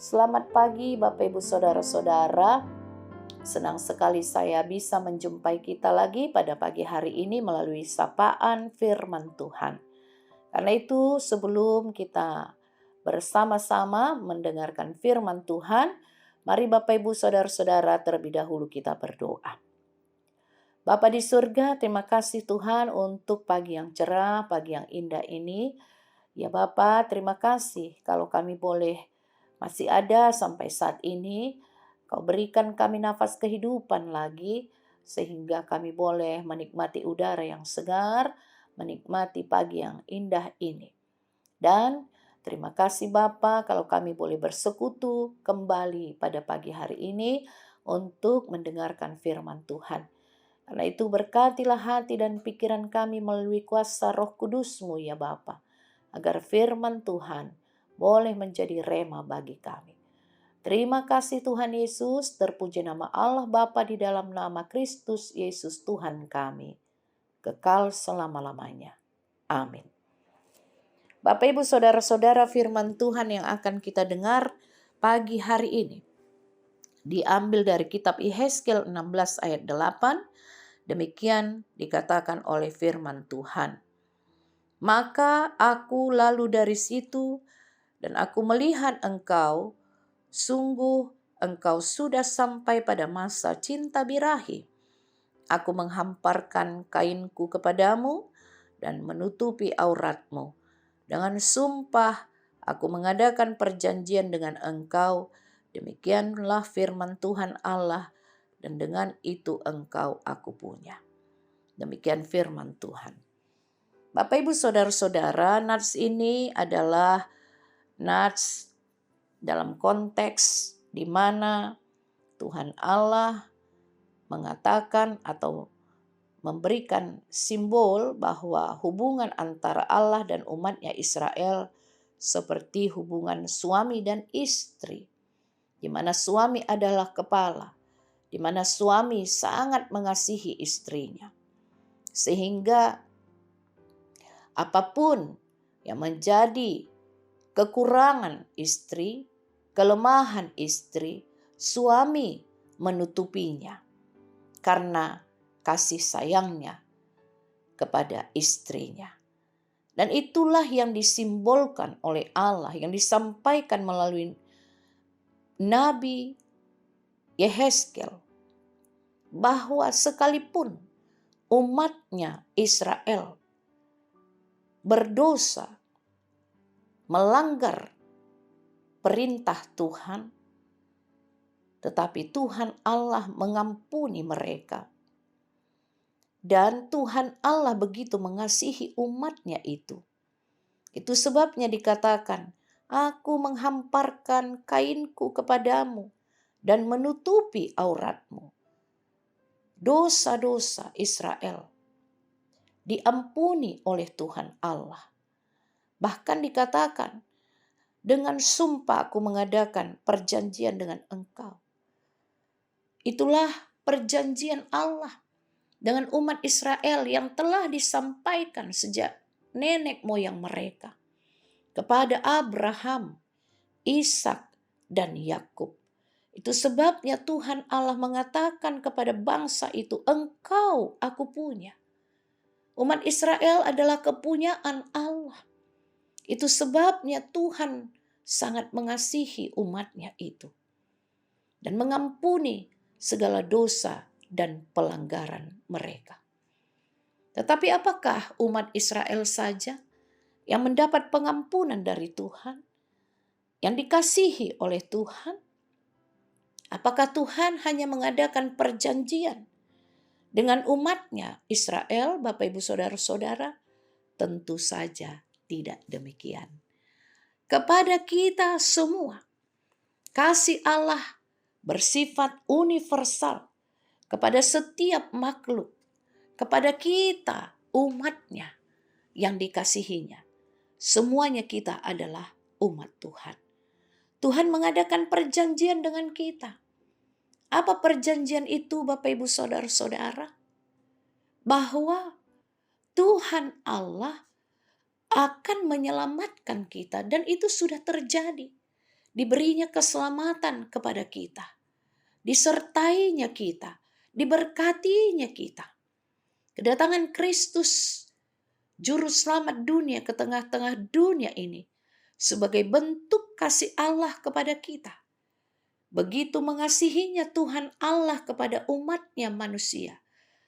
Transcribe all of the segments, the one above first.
Selamat pagi Bapak Ibu Saudara-saudara. Senang sekali saya bisa menjumpai kita lagi pada pagi hari ini melalui sapaan firman Tuhan. Karena itu sebelum kita bersama-sama mendengarkan firman Tuhan, mari Bapak Ibu Saudara-saudara terlebih dahulu kita berdoa. Bapa di surga, terima kasih Tuhan untuk pagi yang cerah, pagi yang indah ini. Ya Bapa, terima kasih kalau kami boleh masih ada sampai saat ini. Kau berikan kami nafas kehidupan lagi, sehingga kami boleh menikmati udara yang segar, menikmati pagi yang indah ini. Dan terima kasih Bapa kalau kami boleh bersekutu kembali pada pagi hari ini untuk mendengarkan firman Tuhan. Karena itu berkatilah hati dan pikiran kami melalui kuasa Roh Kudus-Mu ya Bapa, agar firman Tuhan boleh menjadi rema bagi kami. Terima kasih Tuhan Yesus, terpuji nama Allah Bapa di dalam nama Kristus Yesus Tuhan kami, kekal selama-lamanya. Amin. Bapak Ibu Saudara-saudara, firman Tuhan yang akan kita dengar pagi hari ini diambil dari kitab Yehezkiel 16 ayat 8. Demikian dikatakan oleh firman Tuhan. Maka aku lalu dari situ dan aku melihat engkau, sungguh engkau sudah sampai pada masa cinta birahi. Aku menghamparkan kainku kepadamu dan menutupi auratmu. Dengan sumpah aku mengadakan perjanjian dengan engkau. Demikianlah firman Tuhan Allah, dan dengan itu engkau aku punya. Demikian firman Tuhan. Bapak Ibu Saudara-saudara, nats ini adalah nats dalam konteks di mana Tuhan Allah mengatakan atau memberikan simbol bahwa hubungan antara Allah dan umatnya Israel seperti hubungan suami dan istri, di mana suami adalah kepala, di mana suami sangat mengasihi istrinya. Sehingga apapun yang menjadi kekurangan istri, kelemahan istri, suami menutupinya karena kasih sayangnya kepada istrinya. Dan itulah yang disimbolkan oleh Allah, yang disampaikan melalui Nabi Yehezkiel, bahwa sekalipun umatnya Israel berdosa, melanggar perintah Tuhan, tetapi Tuhan Allah mengampuni mereka. Dan Tuhan Allah begitu mengasihi umatnya itu. Itu sebabnya dikatakan, aku menghamparkan kainku kepadamu dan menutupi auratmu. Dosa-dosa Israel diampuni oleh Tuhan Allah. Bahkan dikatakan, dengan sumpah aku mengadakan perjanjian dengan engkau. Itulah perjanjian Allah dengan umat Israel yang telah disampaikan sejak nenek moyang mereka kepada Abraham, Ishak, dan Yakub. Itu sebabnya Tuhan Allah mengatakan kepada bangsa itu, engkau aku punya. Umat Israel adalah kepunyaan Allah. Itu sebabnya Tuhan sangat mengasihi umatnya itu dan mengampuni segala dosa dan pelanggaran mereka. Tetapi apakah umat Israel saja yang mendapat pengampunan dari Tuhan, yang dikasihi oleh Tuhan? Apakah Tuhan hanya mengadakan perjanjian dengan umatnya Israel, Bapak Ibu Saudara-saudara? Tentu saja tidak demikian. Kepada kita semua, kasih Allah bersifat universal kepada setiap makhluk, kepada kita umatnya yang dikasihinya. Semuanya kita adalah umat Tuhan. Tuhan mengadakan perjanjian dengan kita. Apa perjanjian itu Bapak Ibu Saudara-saudara? Bahwa Tuhan Allah akan menyelamatkan kita dan itu sudah terjadi. diberinya keselamatan kepada kita, disertainya kita, diberkatinya kita. Kedatangan Kristus, Juru Selamat dunia, ke tengah-tengah dunia ini sebagai bentuk kasih Allah kepada kita. Begitu mengasihinya Tuhan Allah kepada umatnya manusia,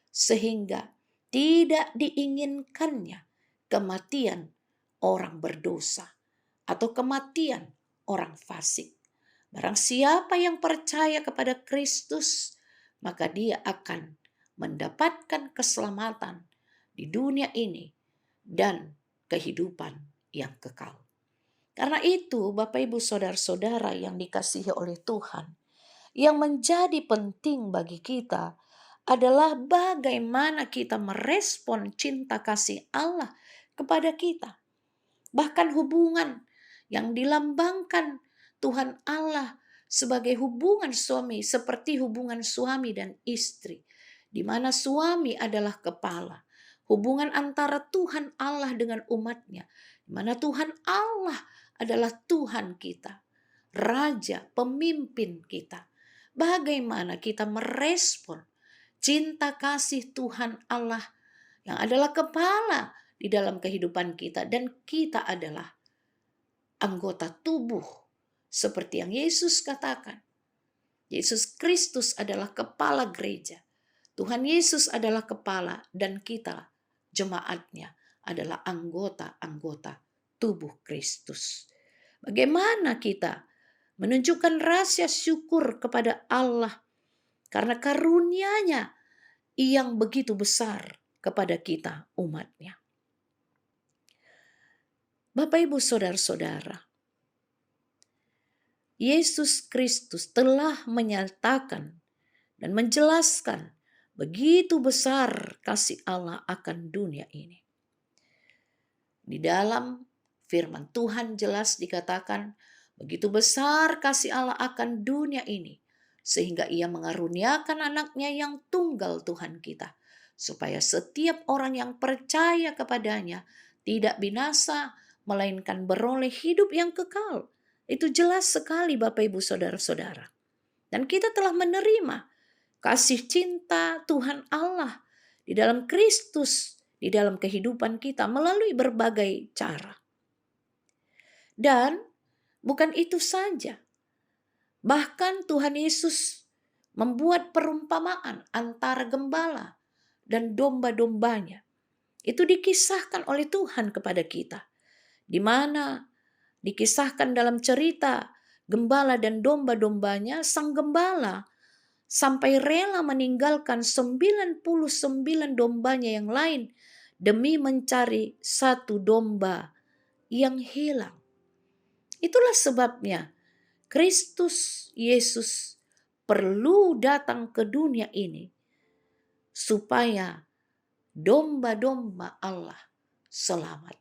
sehingga tidak diinginkannya kematian orang berdosa atau kematian orang fasik. Barang siapa yang percaya kepada Kristus, maka dia akan mendapatkan keselamatan di dunia ini dan kehidupan yang kekal. Karena itu, Bapak Ibu Saudara-saudara yang dikasihi oleh Tuhan, yang menjadi penting bagi kita adalah bagaimana kita merespon cinta kasih Allah kepada kita. Bahkan hubungan yang dilambangkan Tuhan Allah sebagai hubungan suami, seperti hubungan suami dan istri, di mana suami adalah kepala. Hubungan antara Tuhan Allah dengan umatnya, di mana Tuhan Allah adalah Tuhan kita, Raja, pemimpin kita. Bagaimana kita merespon cinta kasih Tuhan Allah yang adalah kepala di dalam kehidupan kita, dan kita adalah anggota tubuh seperti yang Yesus katakan. Yesus Kristus adalah kepala gereja. Tuhan Yesus adalah kepala, dan kita jemaatnya adalah anggota-anggota tubuh Kristus. Bagaimana kita menunjukkan rasa syukur kepada Allah karena karunia-Nya yang begitu besar kepada kita umatnya. Bapak Ibu Saudara-saudara, Yesus Kristus telah menyatakan dan menjelaskan begitu besar kasih Allah akan dunia ini. Di dalam firman Tuhan jelas dikatakan, begitu besar kasih Allah akan dunia ini, sehingga Ia mengaruniakan anaknya yang tunggal Tuhan kita, supaya setiap orang yang percaya kepadanya tidak binasa, melainkan beroleh hidup yang kekal. Itu jelas sekali Bapak Ibu Saudara-saudara. Dan kita telah menerima kasih cinta Tuhan Allah di dalam Kristus, di dalam kehidupan kita melalui berbagai cara. Dan bukan itu saja. Bahkan Tuhan Yesus membuat perumpamaan antara gembala dan domba-dombanya. Itu dikisahkan oleh Tuhan kepada kita. Di mana dikisahkan dalam cerita gembala dan domba-dombanya, sang gembala sampai rela meninggalkan 99 dombanya yang lain demi mencari satu domba yang hilang. Itulah sebabnya Kristus Yesus perlu datang ke dunia ini supaya domba-domba Allah selamat.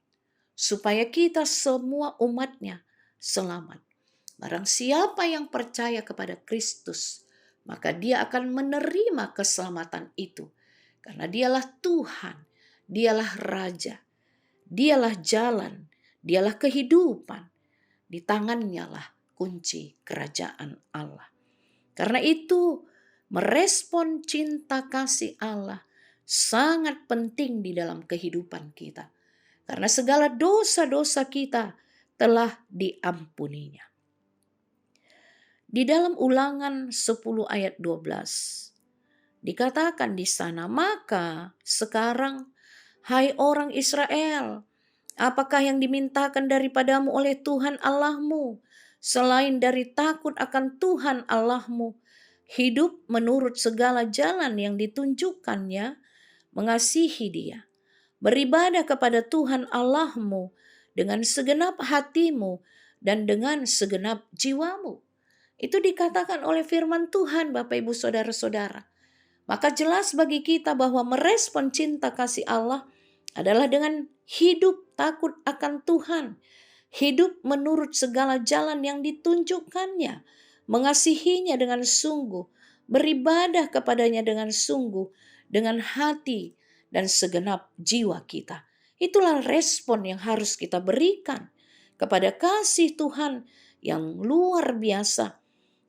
Supaya kita semua umatnya selamat. Barang siapa yang percaya kepada Kristus, maka dia akan menerima keselamatan itu. Karena dialah Tuhan, dialah Raja, dialah jalan, dialah kehidupan. Di tangannya lah kunci kerajaan Allah. Karena itu, merespon cinta kasih Allah sangat penting di dalam kehidupan kita. Karena segala dosa-dosa kita telah diampuninya. Di dalam Ulangan 10 ayat 12 dikatakan di sana, maka sekarang hai orang Israel, apakah yang dimintakan daripadamu oleh Tuhan Allahmu selain dari takut akan Tuhan Allahmu, hidup menurut segala jalan yang ditunjukkannya, mengasihi Dia, beribadah kepada Tuhan Allahmu dengan segenap hatimu dan dengan segenap jiwamu. Itu dikatakan oleh firman Tuhan, Bapak Ibu Saudara-saudara. Maka jelas bagi kita bahwa merespon cinta kasih Allah adalah dengan hidup takut akan Tuhan, hidup menurut segala jalan yang ditunjukkannya, mengasihinya dengan sungguh, beribadah kepadanya dengan sungguh, dengan hati dan segenap jiwa kita. Itulah respon yang harus kita berikan kepada kasih Tuhan yang luar biasa,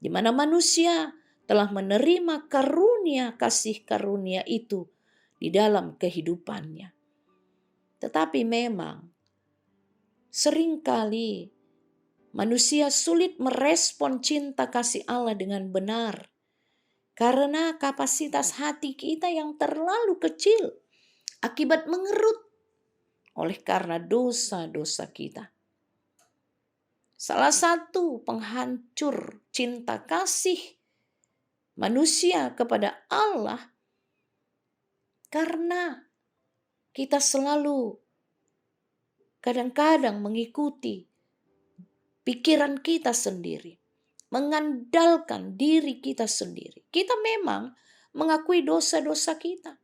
di mana manusia telah menerima karunia kasih karunia itu di dalam kehidupannya. Tetapi memang seringkali manusia sulit merespon cinta kasih Allah dengan benar karena kapasitas hati kita yang terlalu kecil akibat mengerut oleh karena dosa-dosa kita. Salah satu penghancur cinta kasih manusia kepada Allah karena kita selalu kadang-kadang mengikuti pikiran kita sendiri, mengandalkan diri kita sendiri. Kita memang mengakui dosa-dosa kita,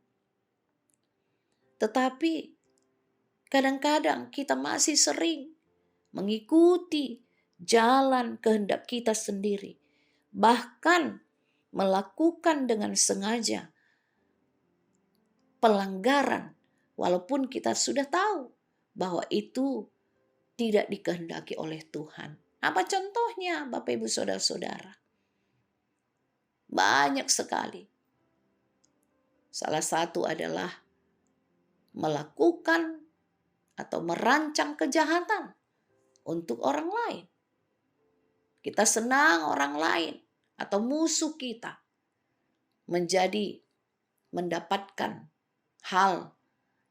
tetapi kadang-kadang kita masih sering mengikuti jalan kehendak kita sendiri, bahkan melakukan dengan sengaja pelanggaran walaupun kita sudah tahu bahwa itu tidak dikehendaki oleh Tuhan. Apa contohnya Bapak Ibu Saudara-saudara? Banyak sekali. Salah satu adalah melakukan atau merancang kejahatan untuk orang lain. Kita senang orang lain atau musuh kita mendapatkan hal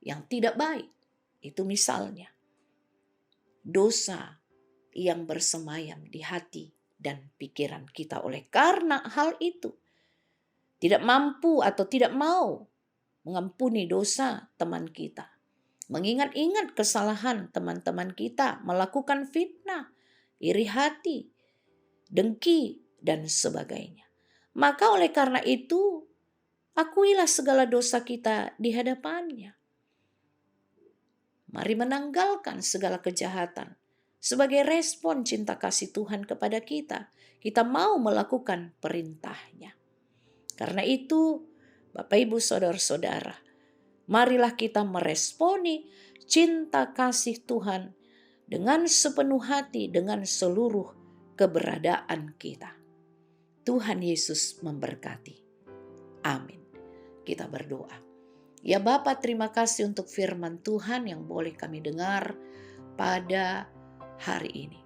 yang tidak baik. Itu misalnya dosa yang bersemayam di hati dan pikiran kita. Oleh karena hal itu tidak mampu atau tidak mau mengampuni dosa teman kita, mengingat-ingat kesalahan teman-teman kita, melakukan fitnah, iri hati, dengki, dan sebagainya. Maka oleh karena itu, akuilah segala dosa kita di hadapannya. Mari menanggalkan segala kejahatan. Sebagai respon cinta kasih Tuhan kepada kita, kita mau melakukan perintahnya. Karena itu, Bapak Ibu Saudara-saudara, marilah kita meresponi cinta kasih Tuhan dengan sepenuh hati, dengan seluruh keberadaan kita. Tuhan Yesus memberkati. Amin. Kita berdoa. Ya Bapa, terima kasih untuk firman Tuhan yang boleh kami dengar pada hari ini.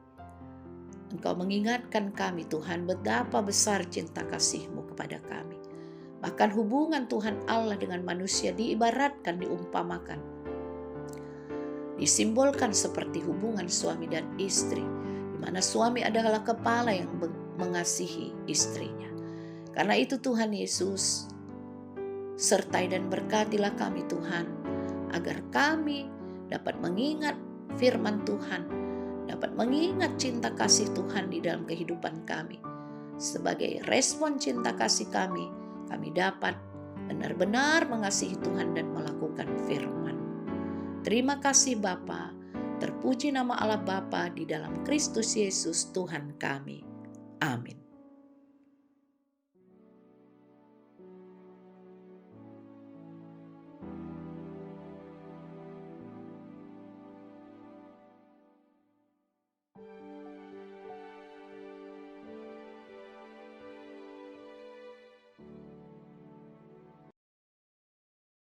Engkau mengingatkan kami Tuhan betapa besar cinta kasih-Mu kepada kami. Bahkan hubungan Tuhan Allah dengan manusia diibaratkan, diumpamakan, disimbolkan seperti hubungan suami dan istri, di mana suami adalah kepala yang mengasihi istrinya. Karena itu Tuhan Yesus, sertai dan berkatilah kami Tuhan, agar kami dapat mengingat firman Tuhan, dapat mengingat cinta kasih Tuhan di dalam kehidupan kami. Sebagai respon cinta kasih kami dapat benar-benar mengasihi Tuhan dan melakukan firman. Terima kasih Bapa, terpuji nama Allah Bapa di dalam Kristus Yesus Tuhan kami. Amin.